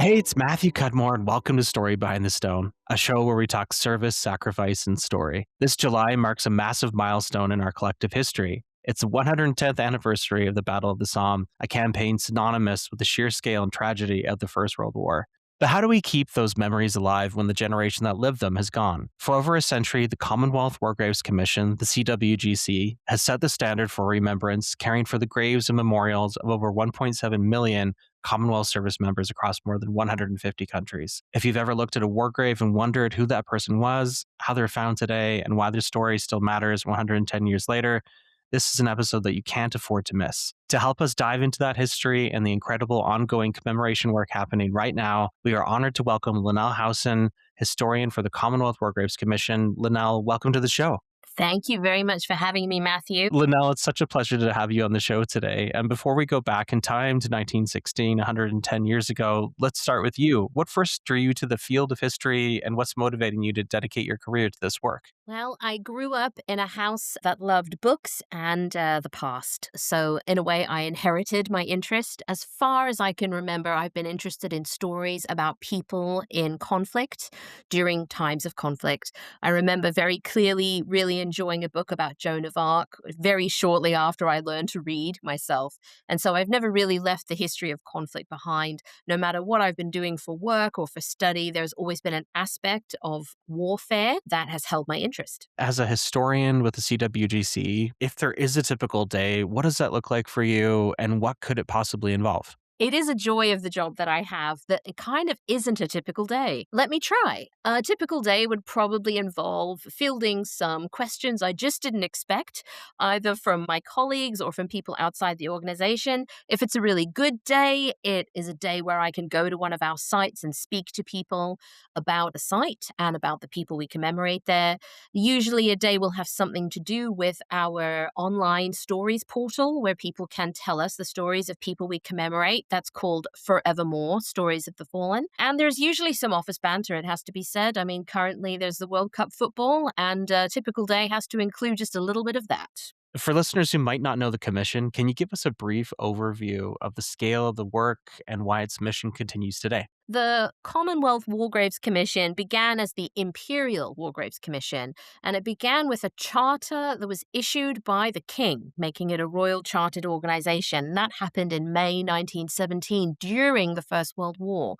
Hey, it's Matthew Cudmore, and welcome to Story Behind the Stone, a show where we talk service, sacrifice, and story. This July marks a massive milestone in our collective history. It's the 110th anniversary of the Battle of the Somme, a campaign synonymous with the sheer scale and tragedy of the First World War. But how do we keep those memories alive when the generation that lived them has gone? For over a century, the Commonwealth War Graves Commission, the CWGC, has set the standard for remembrance, caring for the graves and memorials of over 1.7 million Commonwealth service members across more than 150 countries. If you've ever looked at a war grave and wondered who that person was, how they're found today, and why their story still matters 110 years later, this is an episode that you can't afford to miss. To help us dive into that history and the incredible ongoing commemoration work happening right now, we are honored to welcome Lynelle Howson, historian for the Commonwealth War Graves Commission. Lynelle, welcome to the show. Thank you very much for having me, Matthew. Lynelle, it's such a pleasure to have you on the show today. And before we go back in time to 1916, 110 years ago, let's start with you. What first drew you to the field of history, and what's motivating you to dedicate your career to this work? Well, I grew up in a house that loved books and the past. So, in a way, I inherited my interest. As far as I can remember, I've been interested in stories about people in conflict during times of conflict. I remember very clearly really enjoying a book about Joan of Arc very shortly after I learned to read myself. And so I've never really left the history of conflict behind. No matter what I've been doing for work or for study, there's always been an aspect of warfare that has held my interest. As a historian with the CWGC, if there is a typical day, what does that look like for you, and what could it possibly involve? It is a joy of the job that I have that it kind of isn't a typical day. Let me try. A typical day would probably involve fielding some questions I just didn't expect, either from my colleagues or from people outside the organization. If it's a really good day, it is a day where I can go to one of our sites and speak to people about the site and about the people we commemorate there. Usually a day will have something to do with our online stories portal where people can tell us the stories of people we commemorate. That's called Forevermore, Stories of the Fallen. And there's usually some office banter, it has to be said. I mean, currently there's the World Cup football, and a typical day has to include just a little bit of that. For listeners who might not know the commission, can you give us a brief overview of the scale of the work and why its mission continues today? The Commonwealth War Graves Commission began as the Imperial War Graves Commission, and it began with a charter that was issued by the King, making it a royal chartered organization. That happened in May 1917 during the First World War.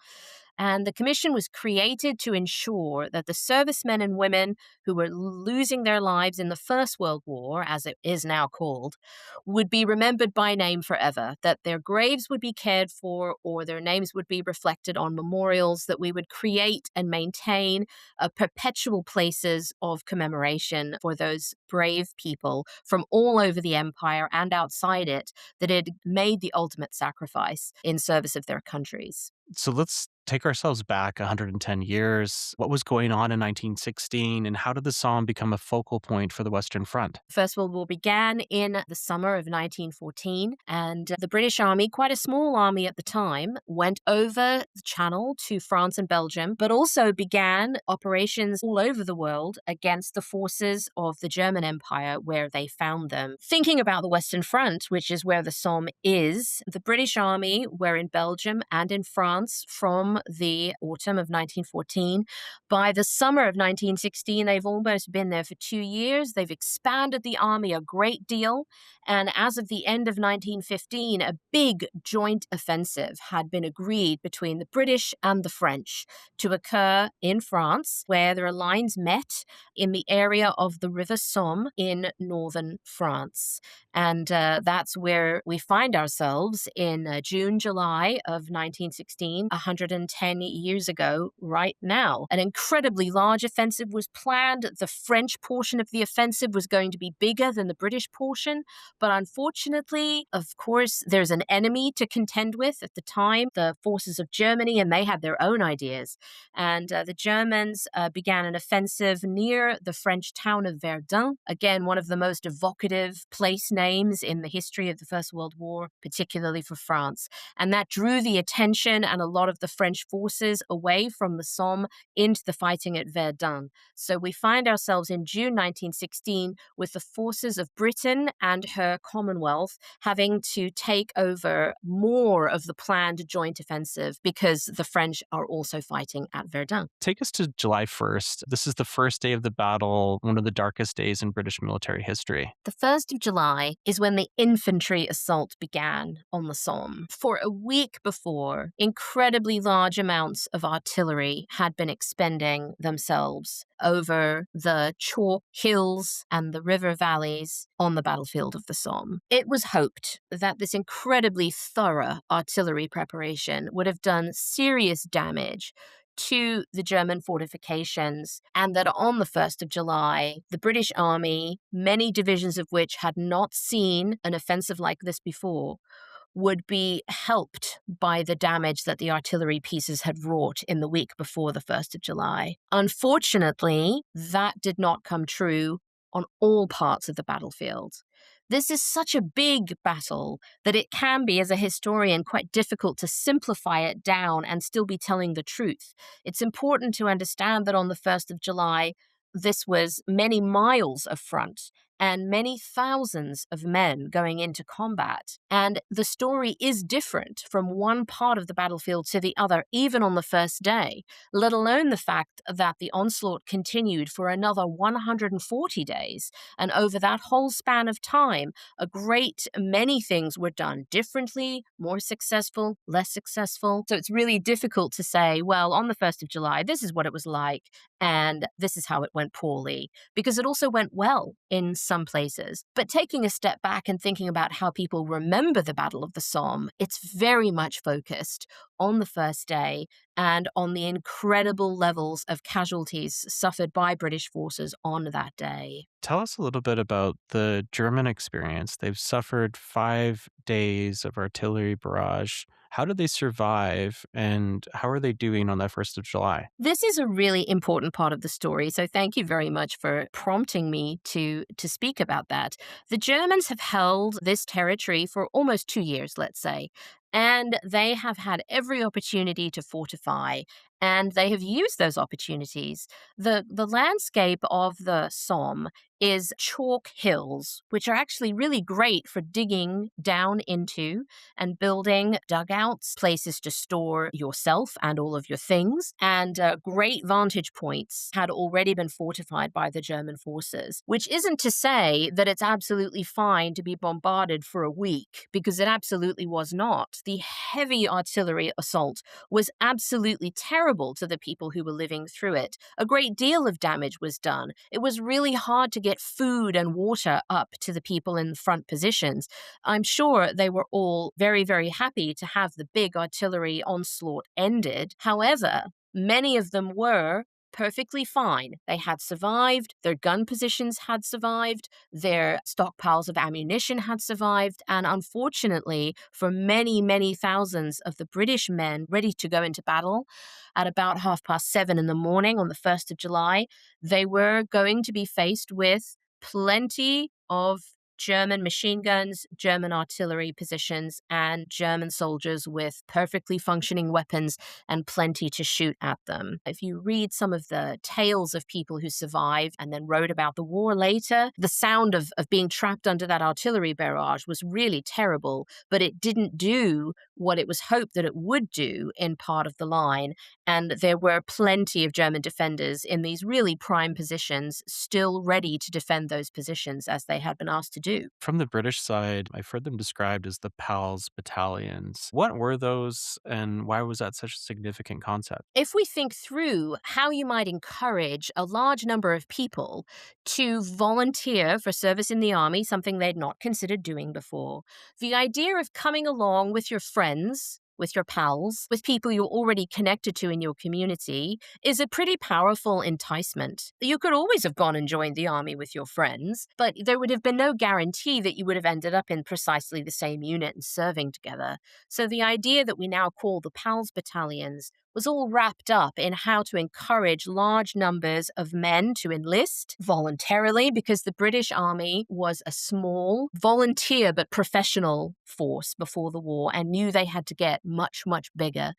And the commission was created to ensure that the servicemen and women who were losing their lives in the First World War, as it is now called, would be remembered by name forever, that their graves would be cared for or their names would be reflected on memorials, that we would create and maintain perpetual places of commemoration for those brave people from all over the empire and outside it that had made the ultimate sacrifice in service of their countries. So let's take ourselves back 110 years. What was going on in 1916, and how did the Somme become a focal point for the Western Front? First World War began in the summer of 1914, and the British Army, quite a small army at the time, went over the Channel to France and Belgium, but also began operations all over the world against the forces of the German Empire where they found them. Thinking about the Western Front, which is where the Somme is, the British Army were in Belgium and in France from the autumn of 1914. By the summer of 1916, they've almost been there for 2 years. They've expanded the army a great deal. And as of the end of 1915, a big joint offensive had been agreed between the British and the French to occur in France, where their lines met in the area of the River Somme in northern France. And that's where we find ourselves in June, July of 1916, 110 years ago, right now. An incredibly large offensive was planned. The French portion of the offensive was going to be bigger than the British portion. But unfortunately, of course, there's an enemy to contend with at the time, the forces of Germany, and they had their own ideas. And the Germans began an offensive near the French town of Verdun. Again, one of the most evocative place names in the history of the First World War, particularly for France. And that drew the attention and a lot of the French French forces away from the Somme into the fighting at Verdun. So we find ourselves in June 1916 with the forces of Britain and her Commonwealth having to take over more of the planned joint offensive because the French are also fighting at Verdun. Take us to July 1st. This is the first day of the battle, one of the darkest days in British military history. The 1st of July is when the infantry assault began on the Somme. For a week before, incredibly large amounts of artillery had been expending themselves over the chalk hills and the river valleys on the battlefield of the Somme. It was hoped that this incredibly thorough artillery preparation would have done serious damage to the German fortifications, and that on the 1st of July, the British Army, many divisions of which had not seen an offensive like this before, would be helped by the damage that the artillery pieces had wrought in the week before the 1st of July. Unfortunately, that did not come true on all parts of the battlefield. This is such a big battle that it can be, as a historian, quite difficult to simplify it down and still be telling the truth. It's important to understand that on the 1st of July, this was many miles of front and many thousands of men going into combat. And the story is different from one part of the battlefield to the other, even on the first day, let alone the fact that the onslaught continued for another 140 days. And over that whole span of time, a great many things were done differently, more successful, less successful. So it's really difficult to say, well, on the 1st of July, this is what it was like, and this is how it went poorly, because it also went well in some places. But taking a step back and thinking about how people remember the Battle of the Somme, it's very much focused on the first day and on the incredible levels of casualties suffered by British forces on that day. Tell us a little bit about the German experience. They've suffered 5 days of artillery barrage. How did they survive, and how are they doing on that 1st of July? This is a really important part of the story, so thank you very much for prompting me to speak about that. The Germans have held this territory for almost 2 years, let's say, and they have had every opportunity to fortify, and they have used those opportunities. The landscape of the Somme is chalk hills, which are actually really great for digging down into and building dugouts, places to store yourself and all of your things, and great vantage points had already been fortified by the German forces, which isn't to say that it's absolutely fine to be bombarded for a week, because it absolutely was not. The heavy artillery assault was absolutely terrible to the people who were living through it. A great deal of damage was done. It was really hard to get food and water up to the people in front positions. I'm sure they were all very, very happy to have the big artillery onslaught ended. However, many of them were perfectly fine. They had survived, their gun positions had survived, their stockpiles of ammunition had survived, and unfortunately, for many, many thousands of the British men ready to go into battle at about 7:30 in the morning on the 1st of July, they were going to be faced with plenty of German machine guns, German artillery positions, and German soldiers with perfectly functioning weapons and plenty to shoot at them. If you read some of the tales of people who survived and then wrote about the war later, the sound of being trapped under that artillery barrage was really terrible, but it didn't do what it was hoped that it would do in part of the line. And there were plenty of German defenders in these really prime positions still ready to defend those positions as they had been asked to do. From the British side, I've heard them described as the PALS battalions. What were those, and why was that such a significant concept? If we think through how you might encourage a large number of people to volunteer for service in the army, something they'd not considered doing before, the idea of coming along with your friends, with your pals, with people you're already connected to in your community, is a pretty powerful enticement. You could always have gone and joined the army with your friends, but there would have been no guarantee that you would have ended up in precisely the same unit and serving together. So the idea that we now call the pals battalions was all wrapped up in how to encourage large numbers of men to enlist voluntarily, because the British Army was a small, volunteer but professional force before the war and knew they had to get much, much bigger.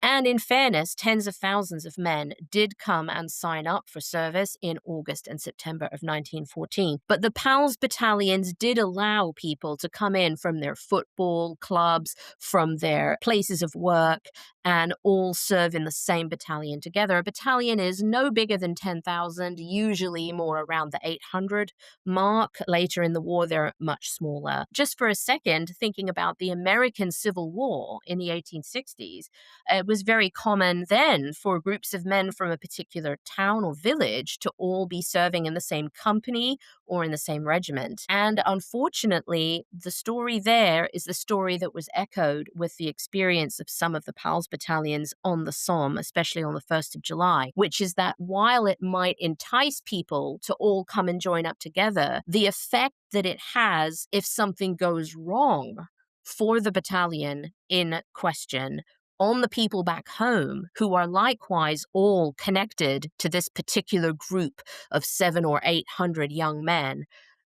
And in fairness, tens of thousands of men did come and sign up for service in August and September of 1914. But the PALS battalions did allow people to come in from their football clubs, from their places of work, and all serve in the same battalion together. A battalion is no bigger than 10,000, usually more around the 800 mark. Later in the war, they're much smaller. Just for a second, thinking about the American Civil War in the 1860s, it was very common then for groups of men from a particular town or village to all be serving in the same company or in the same regiment. And unfortunately, the story there is the story that was echoed with the experience of some of the PALS battalions on the Somme, especially on the 1st of July, which is that while it might entice people to all come and join up together, the effect that it has if something goes wrong for the battalion in question on the people back home, who are likewise all connected to this particular group of 700 or 800 young men,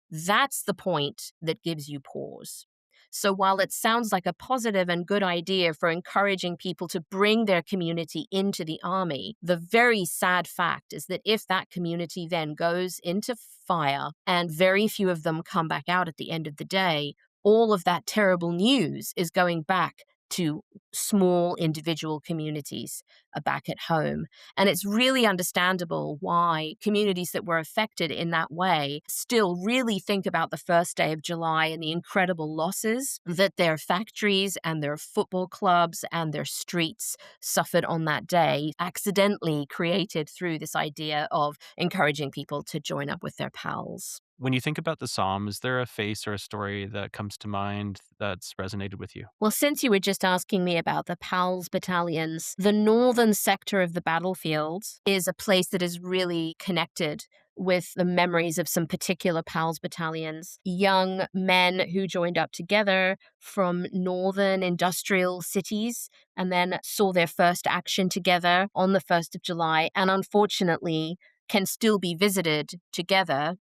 that's the point that gives you pause. So while it sounds like a positive and good idea for encouraging people to bring their community into the army, the very sad fact is that if that community then goes into fire and very few of them come back out at the end of the day, all of that terrible news is going back to small individual communities back at home. And it's really understandable why communities that were affected in that way still really think about the first day of July and the incredible losses that their factories and their football clubs and their streets suffered on that day, accidentally created through this idea of encouraging people to join up with their pals. When you think about the Somme, is there a face or a story that comes to mind that's resonated with you? Well, since you were just asking me about the PALS battalions, the northern sector of the battlefield is a place that is really connected with the memories of some particular PALS battalions. Young men who joined up together from northern industrial cities and then saw their first action together on the 1st of July, and unfortunately can still be visited together.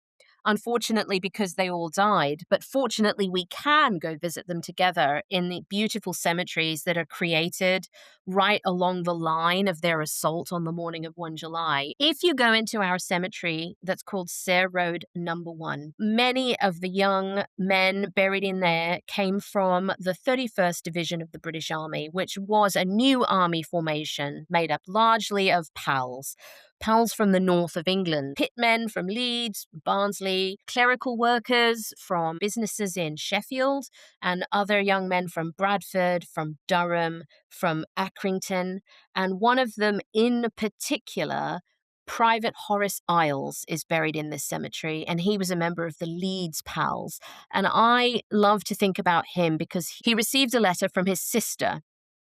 Unfortunately, because they all died, but fortunately, we can go visit them together in the beautiful cemeteries that are created right along the line of their assault on the morning of 1 July. If you go into our cemetery that's called Serre Road Number 1, many of the young men buried in there came from the 31st Division of the British Army, which was a new army formation made up largely of PALs. PALs from the north of England, pitmen from Leeds, Barnsley, clerical workers from businesses in Sheffield, and other young men from Bradford, from Durham, from Accrington. And one of them in particular, Private Horace Isles, is buried in this cemetery, and he was a member of the Leeds PALs. And I love to think about him because he received a letter from his sister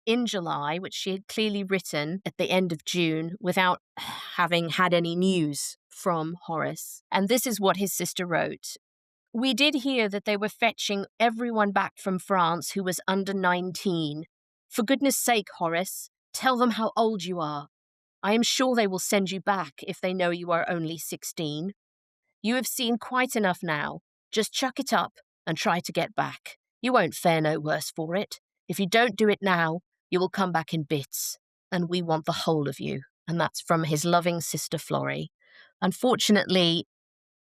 in July, which she had clearly written at the end of June without having had any news from Horace. And this is what his sister wrote. We did hear that they were fetching everyone back from France who was under 19. For goodness sake, Horace, tell them how old you are. I am sure they will send you back if they know you are only 16. You have seen quite enough now. Just chuck it up and try to get back. You won't fare no worse for it. If you don't do it now, you will come back in bits, and we want the whole of you. And that's from his loving sister Florrie. Unfortunately,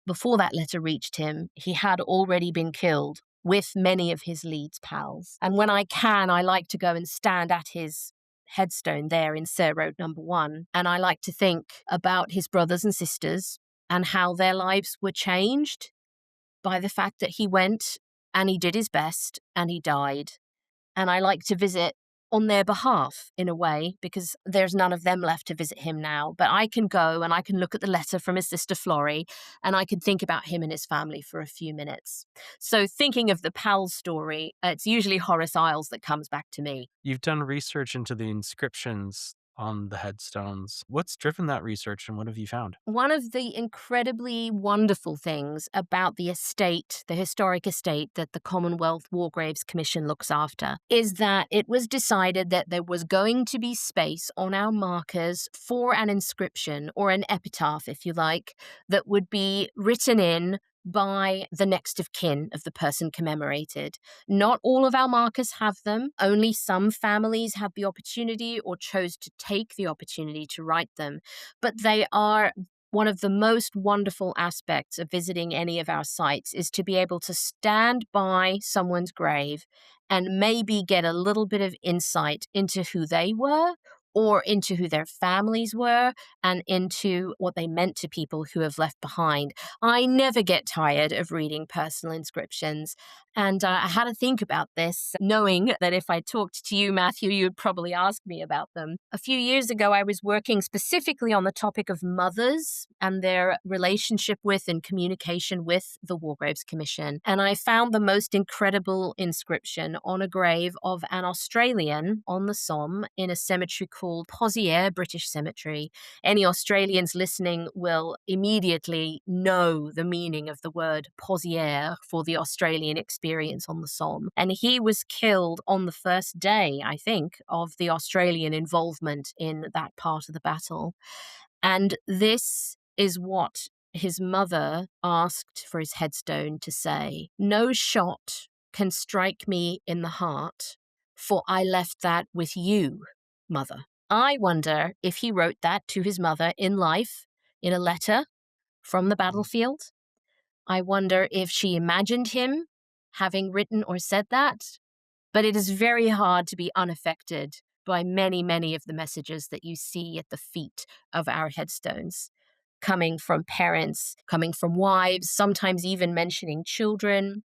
before that letter reached him, he had already been killed with many of his Leeds pals. And when I can, I like to go and stand at his headstone there in Serre Road Number 1. And I like to think about his brothers and sisters and how their lives were changed by the fact that he went and he did his best and he died. And I like to visit on their behalf in a way, because there's none of them left to visit him now. But I can go and I can look at the letter from his sister Florrie and I can think about him and his family for a few minutes. So thinking of the Pal story, it's usually Horace Isles that comes back to me. You've done research into the inscriptions on the headstones. What's driven that research and what have you found? One of the incredibly wonderful things about the estate, the historic estate that the Commonwealth War Graves Commission looks after, is that it was decided that there was going to be space on our markers for an inscription or an epitaph, if you like, that would be written in by the next of kin of the person commemorated. Not all of our markers have them. Only some families had the opportunity or chose to take the opportunity to write them. But they are one of the most wonderful aspects of visiting any of our sites is to be able to stand by someone's grave and maybe get a little bit of insight into who they were or into who their families were and into what they meant to people who have left behind. I never get tired of reading personal inscriptions. And I had to think about this, knowing that if I talked to you, Matthew, you would probably ask me about them. A few years ago, I was working specifically on the topic of mothers and their relationship with and communication with the War Graves Commission. And I found the most incredible inscription on a grave of an Australian on the Somme in a cemetery called Pozières British Cemetery. Any Australians listening will immediately know the meaning of the word Pozières for the Australian experience on the Somme. And he was killed on the first day, I think, of the Australian involvement in that part of the battle. And this is what his mother asked for his headstone to say: "No shot can strike me in the heart, for I left that with you, mother." I wonder if he wrote that to his mother in life, in a letter from the battlefield. I wonder if she imagined him having written or said that. But it is very hard to be unaffected by many, many of the messages that you see at the feet of our headstones, coming from parents, coming from wives, sometimes even mentioning children,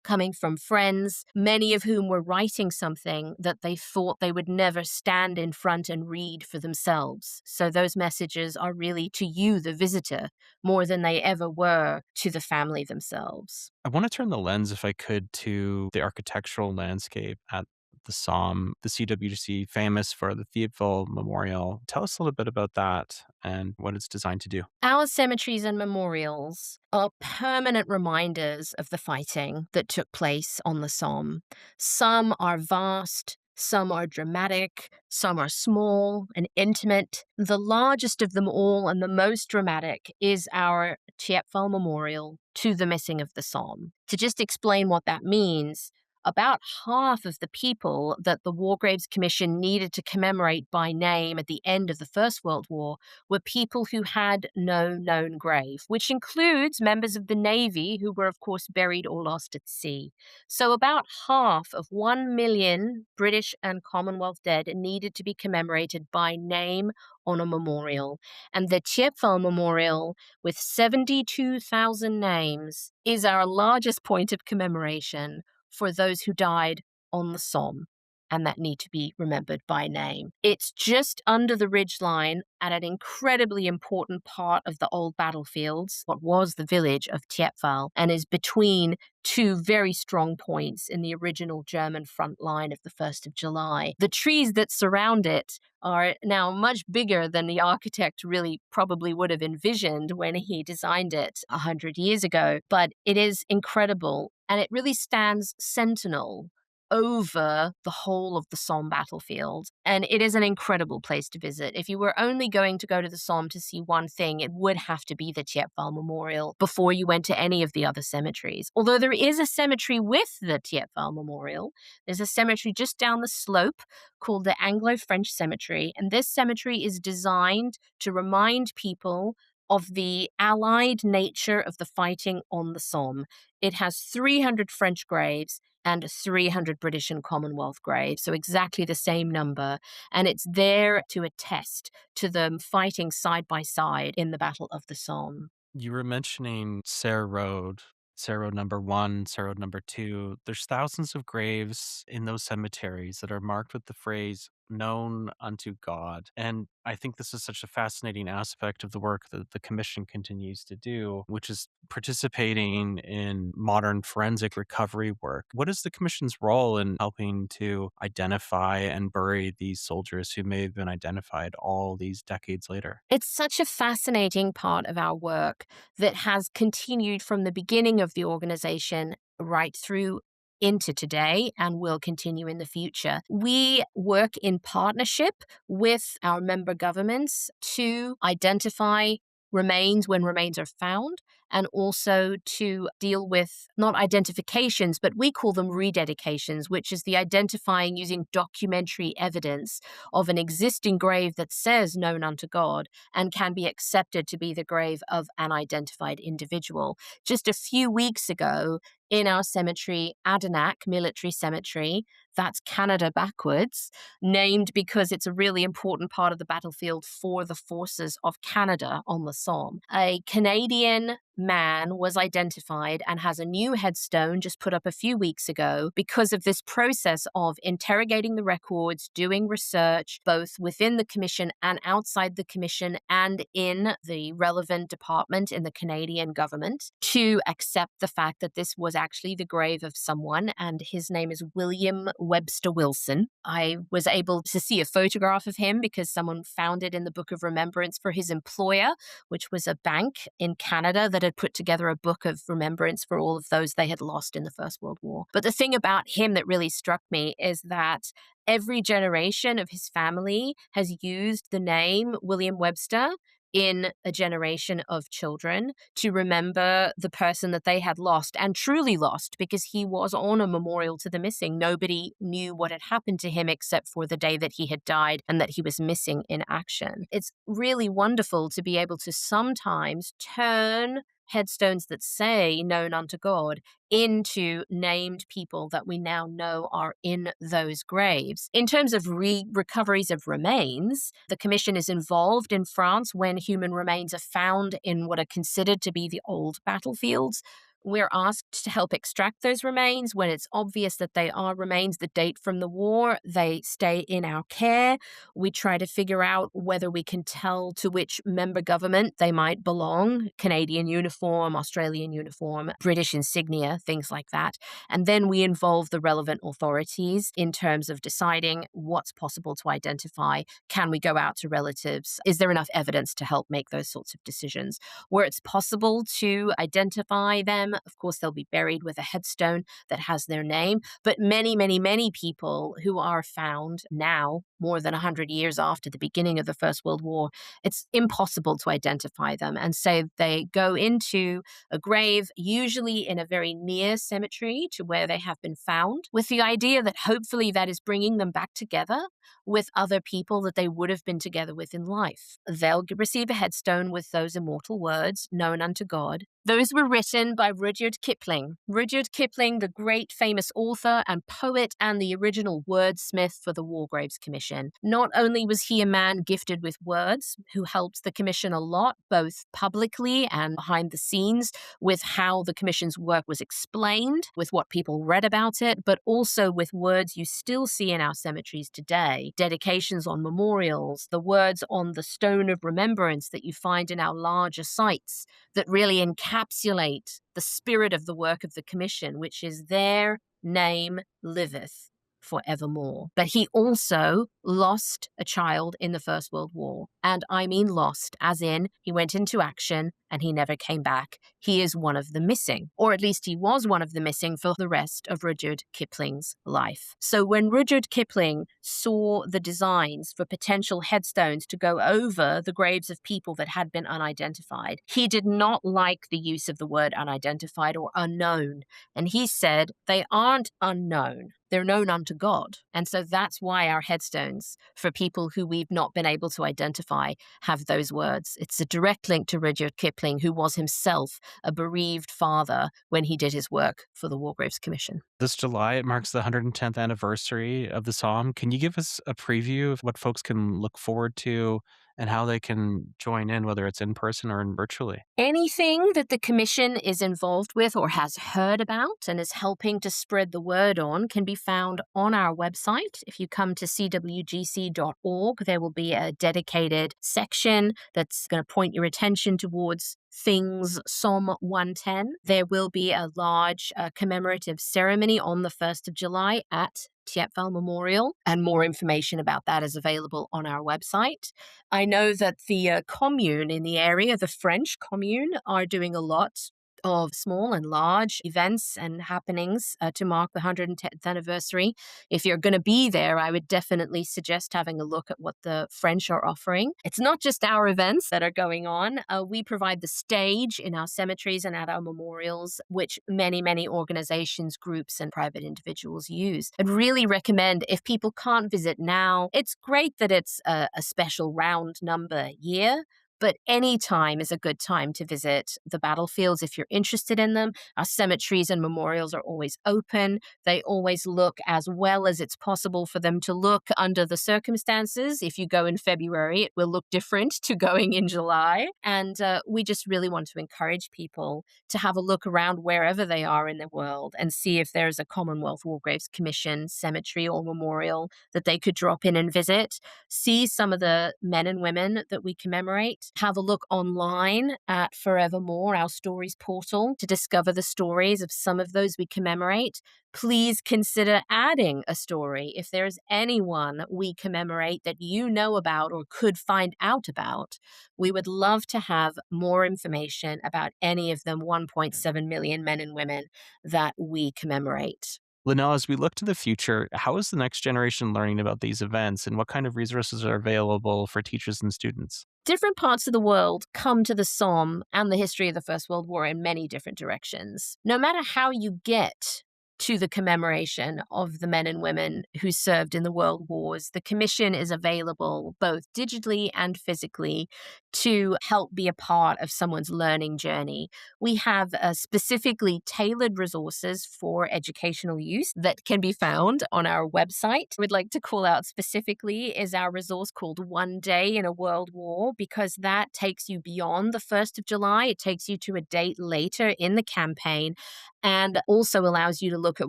coming from friends, many of whom were writing something that they thought they would never stand in front and read for themselves. So those messages are really to you, the visitor, more than they ever were to the family themselves. I want to turn the lens, if I could, to the architectural landscape at the Somme, the CWGC, famous for the Thiepval Memorial. Tell us a little bit about that and what it's designed to do. Our cemeteries and memorials are permanent reminders of the fighting that took place on the Somme. Some are vast, some are dramatic, some are small and intimate. The largest of them all and the most dramatic is our Thiepval Memorial to the missing of the Somme. To just explain what that means, about half of the people that the War Graves Commission needed to commemorate by name at the end of the First World War were people who had no known grave, which includes members of the Navy who were, of course, buried or lost at sea. So about half of 1 million British and Commonwealth dead needed to be commemorated by name on a memorial. And the Thiepval Memorial, with 72,000 names, is our largest point of commemoration for those who died on the Somme and that need to be remembered by name. It's just under the ridgeline at an incredibly important part of the old battlefields, what was the village of Thiepval, and is between two very strong points in the original German front line of the 1st of July. The trees that surround it are now much bigger than the architect really probably would have envisioned when he designed it 100 years ago, but it is incredible, and it really stands sentinel over the whole of the Somme battlefield. And it is an incredible place to visit. If you were only going to go to the Somme to see one thing, it would have to be the Thiepval Memorial before you went to any of the other cemeteries. Although there is a cemetery with the Thiepval Memorial, there's a cemetery just down the slope called the Anglo-French Cemetery. And this cemetery is designed to remind people of the allied nature of the fighting on the Somme. It has 300 French graves and 300 British and Commonwealth graves, so exactly the same number. And it's there to attest to them fighting side by side in the Battle of the Somme. You were mentioning Serre Road number one, Serre Road number two. There's thousands of graves in those cemeteries that are marked with the phrase known unto God. And I think this is such a fascinating aspect of the work that the Commission continues to do, which is participating in modern forensic recovery work. What is the Commission's role in helping to identify and bury these soldiers who may have been identified all these decades later? It's such a fascinating part of our work that has continued from the beginning of the organization right through into today and will continue in the future. We work in partnership with our member governments to identify remains when remains are found, and also to deal with not identifications, but we call them rededications, which is the identifying using documentary evidence of an existing grave that says known unto God and can be accepted to be the grave of an identified individual. Just a few weeks ago, in our cemetery, Adanac Military Cemetery, that's Canada backwards, named because it's a really important part of the battlefield for the forces of Canada on the Somme. A Canadian man was identified and has a new headstone just put up a few weeks ago because of this process of interrogating the records, doing research, both within the Commission and outside the Commission and in the relevant department in the Canadian government, to accept the fact that this was actually the grave of someone, and his name is William Webster Wilson. I was able to see a photograph of him because someone found it in the Book of Remembrance for his employer, which was a bank in Canada that had put together a book of remembrance for all of those they had lost in the First World War. But the thing about him that really struck me is that every generation of his family has used the name William Webster in a generation of children to remember the person that they had lost and truly lost, because he was on a memorial to the missing. Nobody knew what had happened to him except for the day that he had died and that he was missing in action. It's really wonderful to be able to sometimes turn headstones that say known unto God into named people that we now know are in those graves. In terms of recoveries of remains, the Commission is involved in France when human remains are found in what are considered to be the old battlefields. We're asked to help extract those remains. When it's obvious that they are remains that date from the war, they stay in our care. We try to figure out whether we can tell to which member government they might belong: Canadian uniform, Australian uniform, British insignia, things like that. And then we involve the relevant authorities in terms of deciding what's possible to identify. Can we go out to relatives? Is there enough evidence to help make those sorts of decisions? Where it's possible to identify them, of course, they'll be buried with a headstone that has their name. But many, many, many people who are found now, more than 100 years after the beginning of the First World War, it's impossible to identify them. And so they go into a grave, usually in a very near cemetery to where they have been found, with the idea that hopefully that is bringing them back together with other people that they would have been together with in life. They'll receive a headstone with those immortal words, known unto God. Those were written by Rudyard Kipling. Rudyard Kipling, the great famous author and poet and the original wordsmith for the War Graves Commission. Not only was he a man gifted with words, who helped the Commission a lot, both publicly and behind the scenes, with how the Commission's work was explained, with what people read about it, but also with words you still see in our cemeteries today. Dedications on memorials, the words on the stone of remembrance that you find in our larger sites that really encapsulate the spirit of the work of the Commission, which is their name liveth forevermore. But he also lost a child in the First World War. And I mean lost, as in he went into action and he never came back. He is one of the missing, or at least he was one of the missing for the rest of Rudyard Kipling's life. So when Rudyard Kipling saw the designs for potential headstones to go over the graves of people that had been unidentified, he did not like the use of the word unidentified or unknown. And he said, they aren't unknown. They're known unto God. And so that's why our headstones for people who we've not been able to identify have those words. It's a direct link to Rudyard Kipling, who was himself a bereaved father when he did his work for the War Graves Commission. This July, it marks the 110th anniversary of the Somme. Can you give us a preview of what folks can look forward to and how they can join in, whether it's in person or in virtually. Anything that the Commission is involved with or has heard about and is helping to spread the word on can be found on our website. If you come to CWGC.org, there will be a dedicated section that's going to point your attention towards things Somme 110. There will be a large commemorative ceremony on the 1st of July at Thiepval Memorial, and more information about that is available on our website. I know that the commune in the area, the French commune, are doing a lot of small and large events and happenings to mark the 110th anniversary. If you're going to be there, I would definitely suggest having a look at what the French are offering. It's not just our events that are going on. We provide the stage in our cemeteries and at our memorials, which many, many organizations, groups, and private individuals use. I'd really recommend, if people can't visit now, it's great that it's a special round number year, but any time is a good time to visit the battlefields if you're interested in them. Our cemeteries and memorials are always open. They always look as well as it's possible for them to look under the circumstances. If you go in February, it will look different to going in July. And we just really want to encourage people to have a look around wherever they are in the world and see if there's a Commonwealth War Graves Commission cemetery or memorial that they could drop in and visit. See some of the men and women that we commemorate. Have a look online at Forevermore, our stories portal, to discover the stories of some of those we commemorate. Please consider adding a story if there is anyone we commemorate that you know about or could find out about. We would love to have more information about any of them 1.7 million men and women that we commemorate. Lynelle, as we look to the future, how is the next generation learning about these events, and what kind of resources are available for teachers and students? Different parts of the world come to the Somme and the history of the First World War in many different directions. No matter how you get to the commemoration of the men and women who served in the world wars, the Commission is available both digitally and physically to help be a part of someone's learning journey. We have specifically tailored resources for educational use that can be found on our website. We'd like to call out specifically is our resource called One Day in a World War, because that takes you beyond the 1st of July. It takes you to a date later in the campaign and also allows you to look at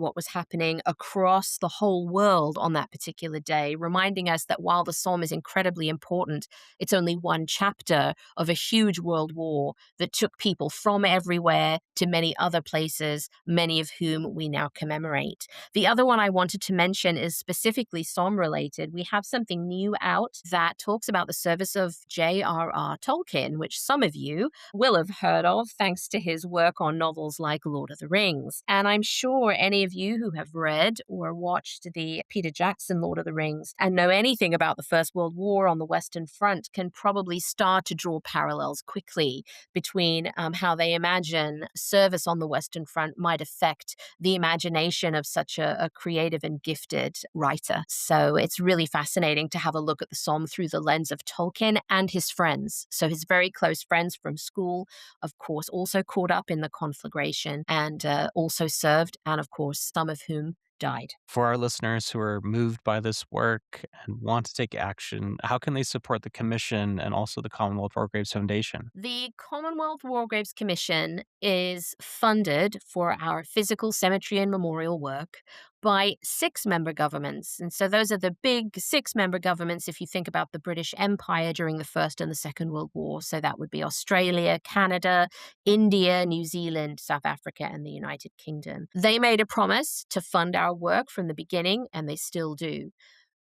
what was happening across the whole world on that particular day, reminding us that while the Somme is incredibly important, it's only one chapter of a huge world war that took people from everywhere to many other places, many of whom we now commemorate. The other one I wanted to mention is specifically Somme related. We have something new out that talks about the service of J.R.R. Tolkien, which some of you will have heard of thanks to his work on novels like Lord of the Rings. And I'm sure any of you who have read or watched the Peter Jackson Lord of the Rings and know anything about the First World War on the Western Front can probably start to draw parallels quickly between how they imagine service on the Western Front might affect the imagination of such a creative and gifted writer. So it's really fascinating to have a look at the Somme through the lens of Tolkien and his friends. So his very close friends from school, of course, also caught up in the conflagration and also served, and of course, some of whom died. For our listeners who are moved by this work and want to take action, how can they support the Commission and also the Commonwealth War Graves Foundation? The Commonwealth War Graves Commission is funded for our physical cemetery and memorial work by 6 member governments. And so those are the big 6 member governments if you think about the British Empire during the First and the Second World War. So that would be Australia, Canada, India, New Zealand, South Africa, and the United Kingdom. They made a promise to fund our work from the beginning, and they still do.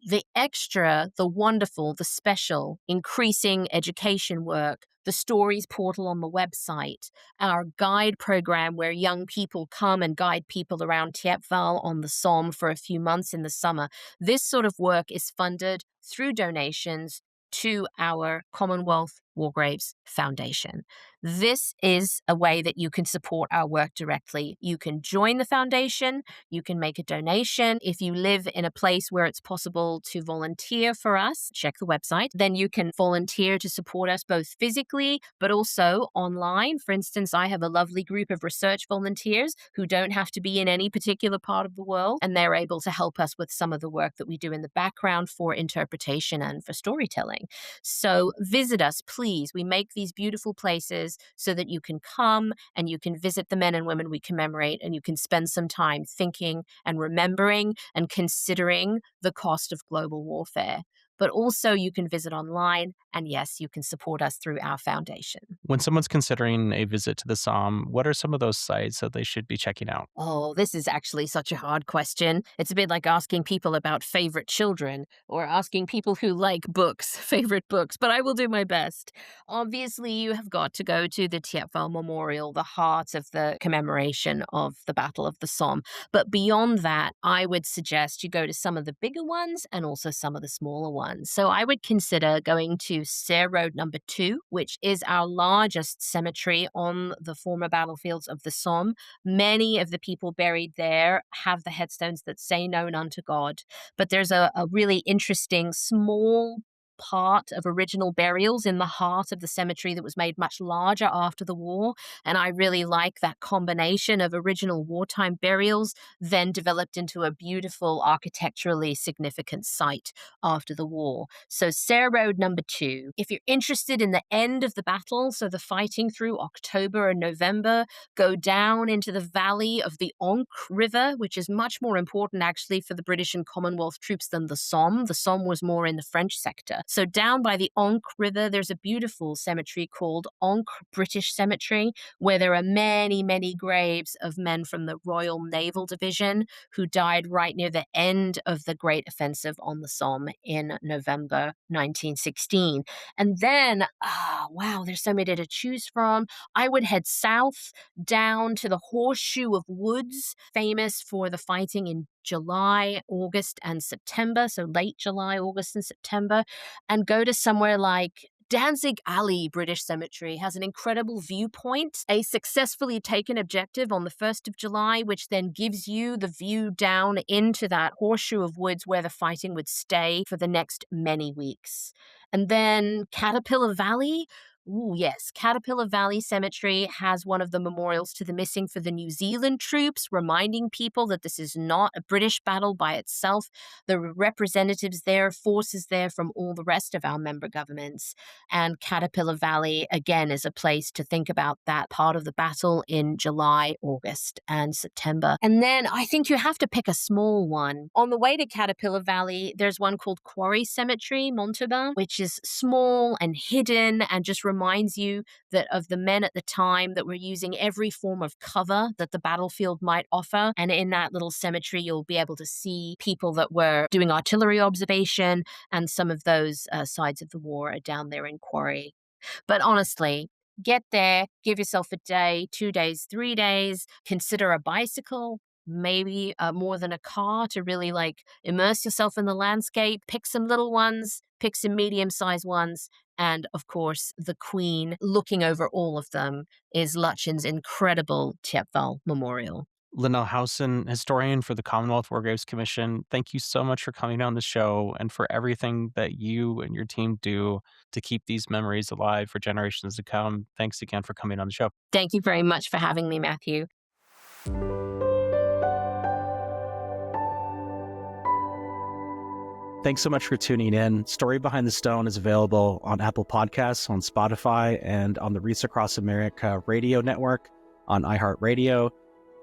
The extra, the wonderful, the special, increasing education work, the stories portal on the website, our guide program where young people come and guide people around Thiepval on the Somme for a few months in the summer. This sort of work is funded through donations to our Commonwealth War Graves Foundation. This is a way that you can support our work directly. You can join the foundation, you can make a donation. If you live in a place where it's possible to volunteer for us, check the website. Then you can volunteer to support us both physically, but also online. For instance, I have a lovely group of research volunteers who don't have to be in any particular part of the world, and they're able to help us with some of the work that we do in the background for interpretation and for storytelling. So visit us, please. We make these beautiful places so that you can come and you can visit the men and women we commemorate, and you can spend some time thinking and remembering and considering the cost of global warfare. But also you can visit online, and yes, you can support us through our foundation. When someone's considering a visit to the Somme, what are some of those sites that they should be checking out? Oh, this is actually such a hard question. It's a bit like asking people about favorite children or asking people who like books, favorite books, but I will do my best. Obviously, you have got to go to the Thiepval Memorial, the heart of the commemoration of the Battle of the Somme. But beyond that, I would suggest you go to some of the bigger ones and also some of the smaller ones. So I would consider going to Serre Road number 2, which is our largest cemetery on the former battlefields of the Somme. Many of the people buried there have the headstones that say known unto God. But there's a really interesting small part of original burials in the heart of the cemetery that was made much larger after the war. And I really like that combination of original wartime burials then developed into a beautiful architecturally significant site after the war. So Serre Road number 2. If you're interested in the end of the battle, so the fighting through October and November, go down into the valley of the Ancre River, which is much more important actually for the British and Commonwealth troops than the Somme. The Somme was more in the French sector. So down by the Ancre River, there's a beautiful cemetery called Ancre British Cemetery, where there are many, many graves of men from the Royal Naval Division who died right near the end of the Great Offensive on the Somme in November 1916. And then, wow, there's so many to choose from. I would head south down to the Horseshoe of Woods, famous for the fighting in July, August, and September, so late July, August, and September, and go to somewhere like Danzig Alley British Cemetery has an incredible viewpoint, a successfully taken objective on the 1st of July, which then gives you the view down into that Horseshoe of Woods where the fighting would stay for the next many weeks. And then Caterpillar Valley. Ooh, yes. Caterpillar Valley Cemetery has one of the memorials to the missing for the New Zealand troops, reminding people that this is not a British battle by itself. There are representatives there, forces there from all the rest of our member governments. And Caterpillar Valley, again, is a place to think about that part of the battle in July, August, and September. And then I think you have to pick a small one. On the way to Caterpillar Valley, there's one called Quarry Cemetery, Montauban, which is small and hidden and just reminds you that of the men at the time that were using every form of cover that the battlefield might offer. And in that little cemetery, you'll be able to see people that were doing artillery observation, and some of those sides of the war are down there in Quarry. But honestly, get there, give yourself a day, 2 days, 3 days, consider a bicycle, maybe more than a car to really immerse yourself in the landscape, pick some little ones, pick some medium-sized ones, and of course, the Queen looking over all of them is Lutchen's incredible Thiepval Memorial. Lynelle Howson, historian for the Commonwealth War Graves Commission, thank you so much for coming on the show and for everything that you and your team do to keep these memories alive for generations to come. Thanks again for coming on the show. Thank you very much for having me, Matthew. Thanks so much for tuning in. Story Behind the Stone is available on Apple Podcasts, on Spotify, and on the Wreaths Across America radio network, on iHeartRadio,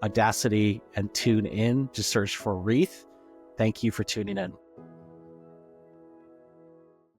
Audacity, and TuneIn. Just search for Wreath. Thank you for tuning in.